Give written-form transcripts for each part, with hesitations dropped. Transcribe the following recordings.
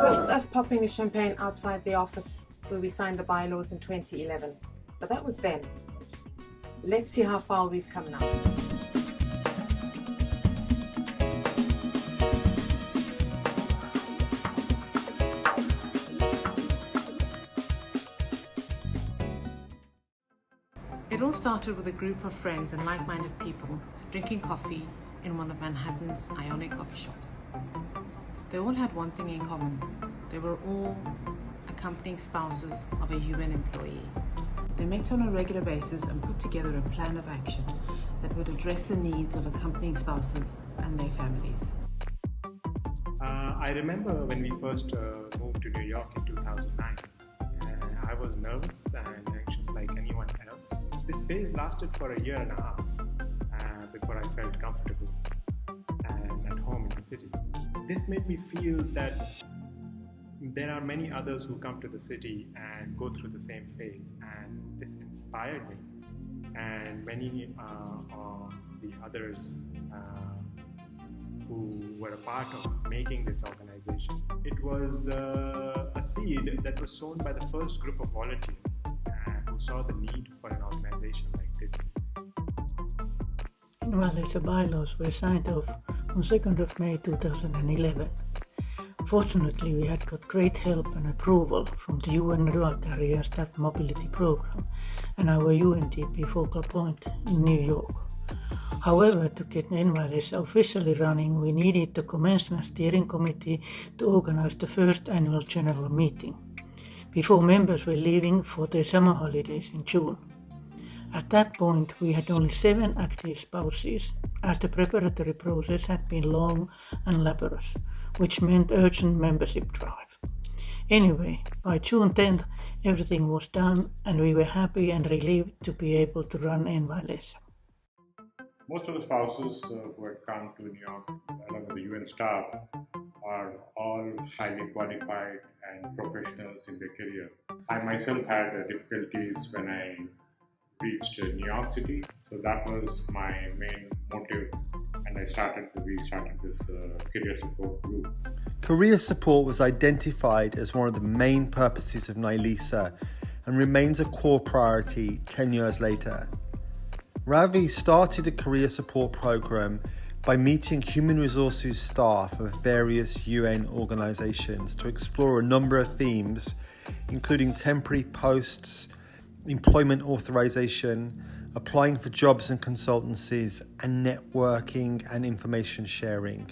That was us popping the champagne outside the office where we signed the bylaws in 2011. But that was then. Let's see how far we've come now. It all started with a group of friends and like-minded people drinking coffee in one of Manhattan's Ionic coffee shops. They all had one thing in common. They were all accompanying spouses of a UN employee. They met on a regular basis and put together a plan of action that would address the needs of accompanying spouses and their families. I remember when we first moved to New York in 2009. I was nervous and anxious like anyone else. This phase lasted for a year and a half before I felt comfortable and at home in the city. This made me feel that there are many others who come to the city and go through the same phase, and this inspired me and many of the others who were a part of making this organization. It was a seed that was sown by the first group of volunteers who saw the need for an organization like this. NYLESA bylaws were signed off on 2nd of May 2011. Fortunately, we had got great help and approval from the UN Dual Carrier Staff Mobility Program and our UNDP focal point in New York. However, to get NYLESA officially running, we needed the Commencement Steering Committee to organize the first annual general meeting, before members were leaving for their summer holidays in June. At that point, we had only 7 active spouses, as the preparatory process had been long and laborious, which meant urgent membership drive. Anyway, by June 10th, everything was done and we were happy and relieved to be able to run NYLESA. Most of the spouses who had come to New York along with the UN staff are all highly qualified and professionals in their career. I myself had difficulties when I reached New York City, so that was my main motive, and we started this career support group. Career support was identified as one of the main purposes of NYLESA and remains a core priority 10 years later. Ravi started a career support program by meeting human resources staff of various UN organizations to explore a number of themes, including temporary posts, employment authorization, applying for jobs and consultancies, and networking and information sharing.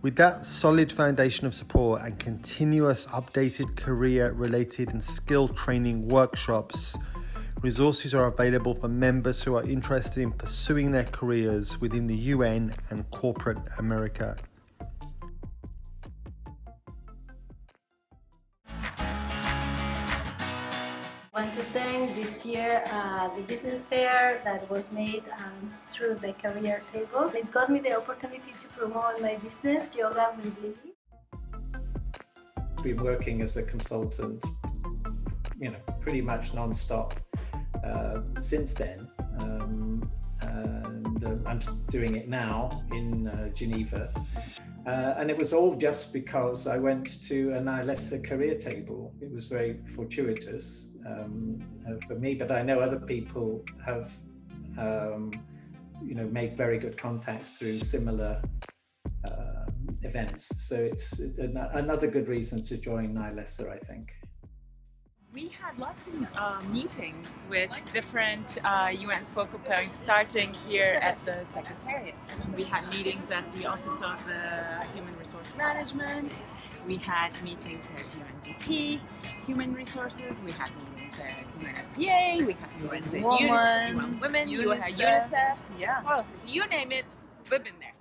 With that solid foundation of support and continuous updated career-related and skill training workshops, resources are available for members who are interested in pursuing their careers within the UN and corporate America. I want to thank this year the business fair that was made through the career table. It got me the opportunity to promote my business, Yoga with Lily. Been working as a consultant, pretty much non-stop since then, and I'm doing it now in Geneva. And it was all just because I went to a NYLESA career table. It was very fortuitous for me, but I know other people have, made very good contacts through similar events. So it's another good reason to join NYLESA, I think. We had lots of meetings with different UN focal points, starting here at the Secretariat. We had meetings at the Office of Human Resource Management, we had meetings at UNDP, Human Resources, we had meetings at UNFPA, we had meetings at UN Women, UNICEF, you name it, we've been there.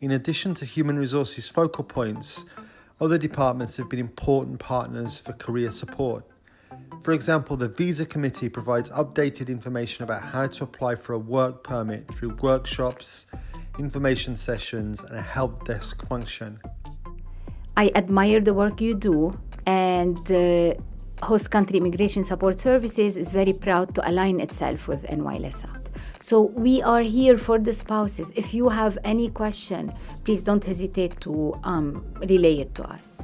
In addition to Human Resources focal points, other departments have been important partners for career support. For example, the Visa Committee provides updated information about how to apply for a work permit through workshops, information sessions, and a help desk function. I admire the work you do, and Host Country Immigration Support Services is very proud to align itself with NYLESA. So we are here for the spouses. If you have any question, please don't hesitate to relay it to us.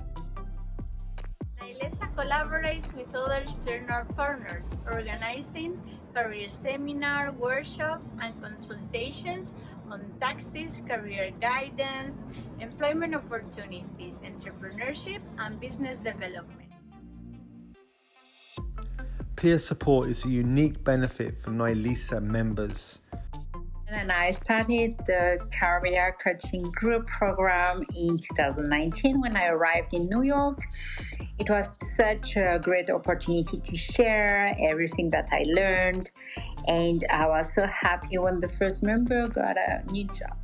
NAILESA collaborates with other external partners, organizing career seminar, workshops, and consultations on taxes, career guidance, employment opportunities, entrepreneurship, and business development. Peer support is a unique benefit for NAILESA members. And I started the career coaching group program in 2019 when I arrived in New York. It was such a great opportunity to share everything that I learned, and I was so happy when the first member got a new job.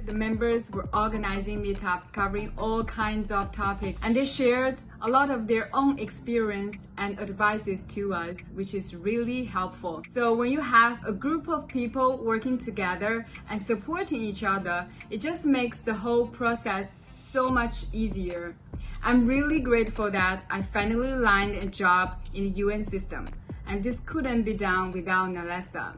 The members were organizing meetups covering all kinds of topics, and they shared a lot of their own experience and advices to us, which is really helpful. So when you have a group of people working together and supporting each other, it just makes the whole process so much easier. I'm really grateful that I finally landed a job in the UN system, and this couldn't be done without NAILESA.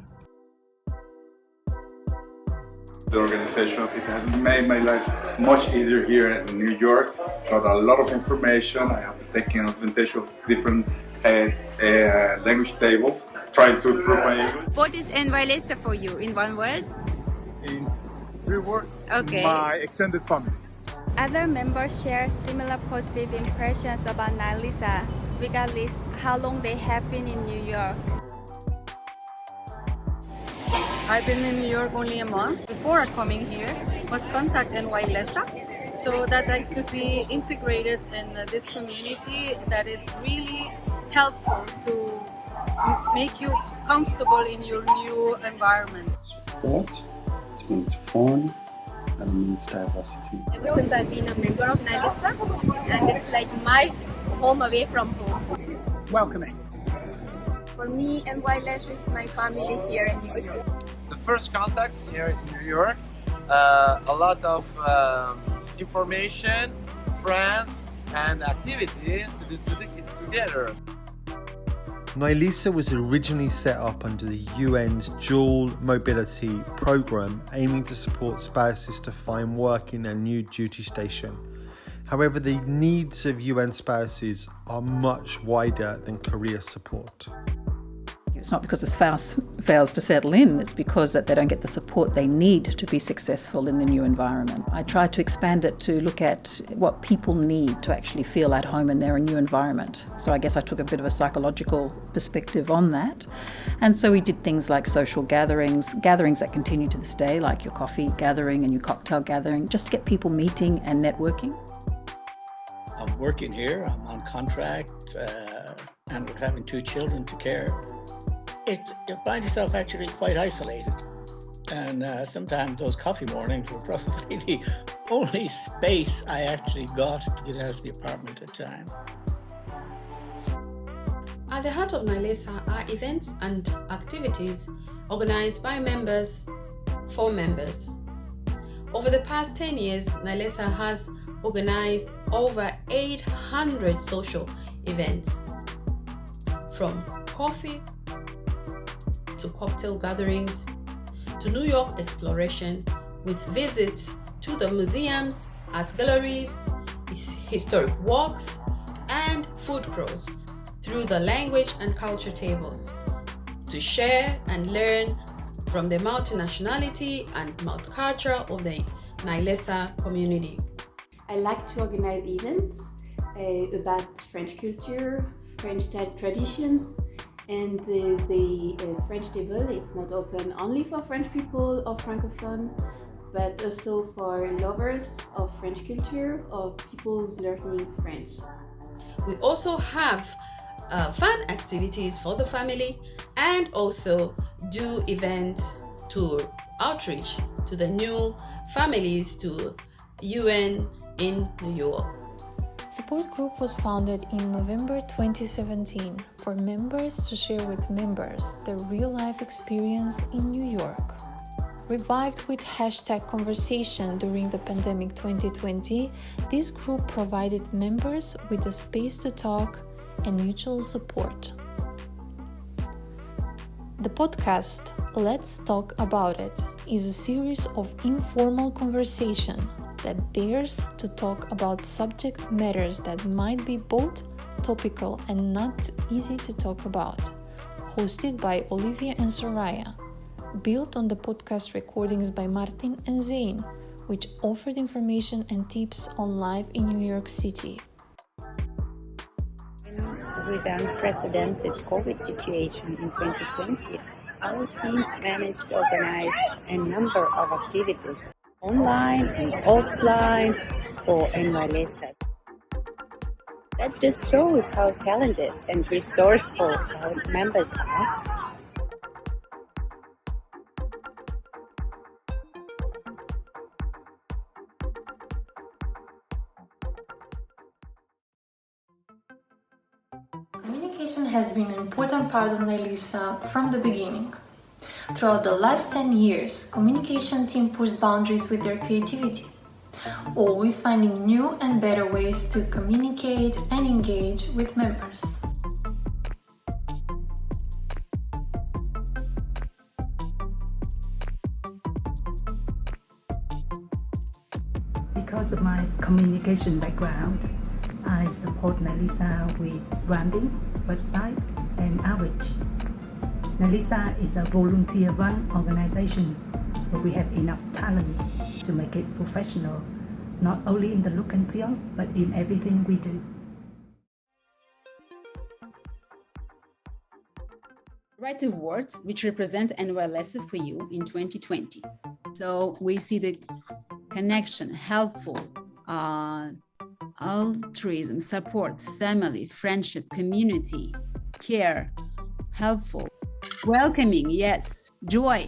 The organization, it has made my life much easier here in New York. Got a lot of information. I have taken advantage of different language tables, trying to improve my English. What is NAILESA for you in one word? In 3 words, Okay. my extended family. Other members share similar positive impressions about NAILESA, regardless how long they have been in New York. I've been in New York only a month. Before coming here, was contact NAILESA so that I could be integrated in this community, that it's really helpful to make you comfortable in your new environment. Support, it means fun, and it means diversity. Ever since I've been a member of NAILESA, and it's like my home away from home. Welcoming. For me, NAILESA is my family here in New York. The first contacts here in New York, a lot of information, friends, and activity to do together. NAILESA was originally set up under the UN's Dual Mobility Programme, aiming to support spouses to find work in their new duty station. However, the needs of UN spouses are much wider than career support. It's not because the spouse fails to settle in, it's because that they don't get the support they need to be successful in the new environment. I tried to expand it to look at what people need to actually feel at home in their new environment. So I guess I took a bit of a psychological perspective on that. And so we did things like social gatherings that continue to this day, like your coffee gathering and your cocktail gathering, just to get people meeting and networking. I'm working here, I'm on contract, and we're having 2 children to care. You find yourself actually quite isolated, and sometimes those coffee mornings were probably the only space I actually got to get out of the apartment at the time. At the heart of NAILESA are events and activities organized by members for members. Over the past 10 years, NAILESA has organized over 800 social events, from coffee to cocktail gatherings, to New York exploration, with visits to the museums, art galleries, historic walks, and food crawls, through the language and culture tables, to share and learn from the multinationality and multicultural of the NAILESA community. I like to organize events about French culture, French traditions, and the French table. It's not open only for French people or Francophone, but also for lovers of French culture or people who's learning French. We also have fun activities for the family, and also do events to outreach to the new families to UN in New York. Support Group was founded in November 2017 for members to share with members their real-life experience in New York. Revived with #conversation during the pandemic 2020, this group provided members with a space to talk and mutual support. The podcast Let's Talk About It is a series of informal conversation that dares to talk about subject matters that might be both topical and not easy to talk about. Hosted by Olivia and Soraya. Built on the podcast recordings by Martin and Zain, which offered information and tips on life in New York City. With the unprecedented COVID situation in 2020, our team managed to organize a number of activities, online and offline, for NYLESA. That just shows how talented and resourceful our members are. Communication has been an important part of NYLESA from the beginning. Throughout the last 10 years, communication team pushed boundaries with their creativity, always finding new and better ways to communicate and engage with members. Because of my communication background, I support NYLESA with branding, website, and outreach. NYLESA is a volunteer-run organization, but we have enough talents to make it professional, not only in the look and feel, but in everything we do. Write a word which represents NYLESA for you in 2020. So we see the connection, helpful, altruism, support, family, friendship, community, care, helpful, welcoming, yes, joy.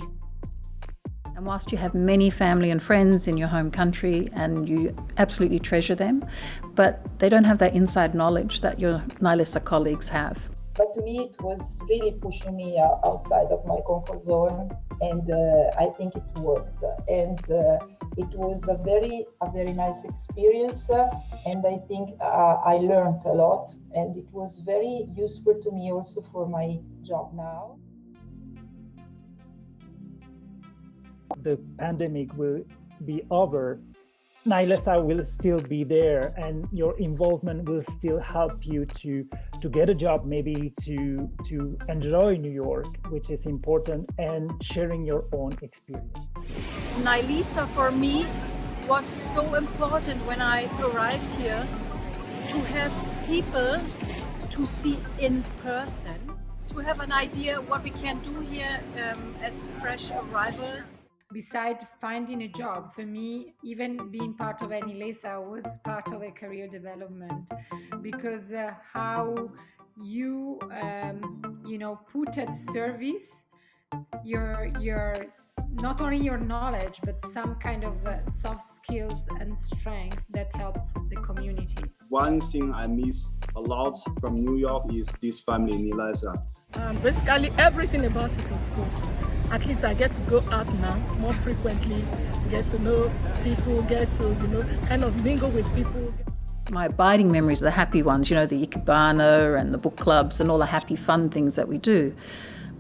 And whilst you have many family and friends in your home country and you absolutely treasure them, but they don't have that inside knowledge that your NYLESA colleagues have. But to me, it was really pushing me outside of my comfort zone, and I think it worked. And it was a very nice experience, and I think I learned a lot, and it was very useful to me also for my job now. The pandemic will be over. NYLESA will still be there, and your involvement will still help you to get a job, maybe to enjoy New York, which is important, and sharing your own experience. NYLESA for me was so important when I arrived here, to have people to see in person, to have an idea what we can do here as fresh arrivals. Besides finding a job, for me, even being part of NYLESA was part of a career development, because how you put at service your not only your knowledge, but some kind of soft skills and strength that helps the community. One thing I miss a lot from New York is this family in NYLESA. Basically, everything about it is good. At least I get to go out now more frequently, get to know people, get to, kind of mingle with people. My abiding memories are the happy ones, the Ikebana and the book clubs and all the happy, fun things that we do.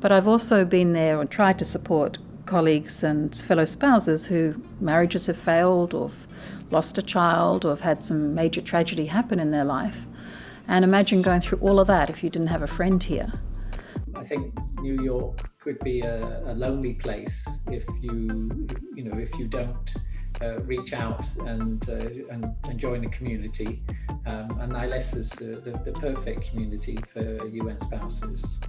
But I've also been there and tried to support colleagues and fellow spouses who marriages have failed, or have lost a child, or have had some major tragedy happen in their life. And imagine going through all of that if you didn't have a friend here. I think New York could be a lonely place if you don't reach out and join the community. And NYLESA is the perfect community for UN spouses.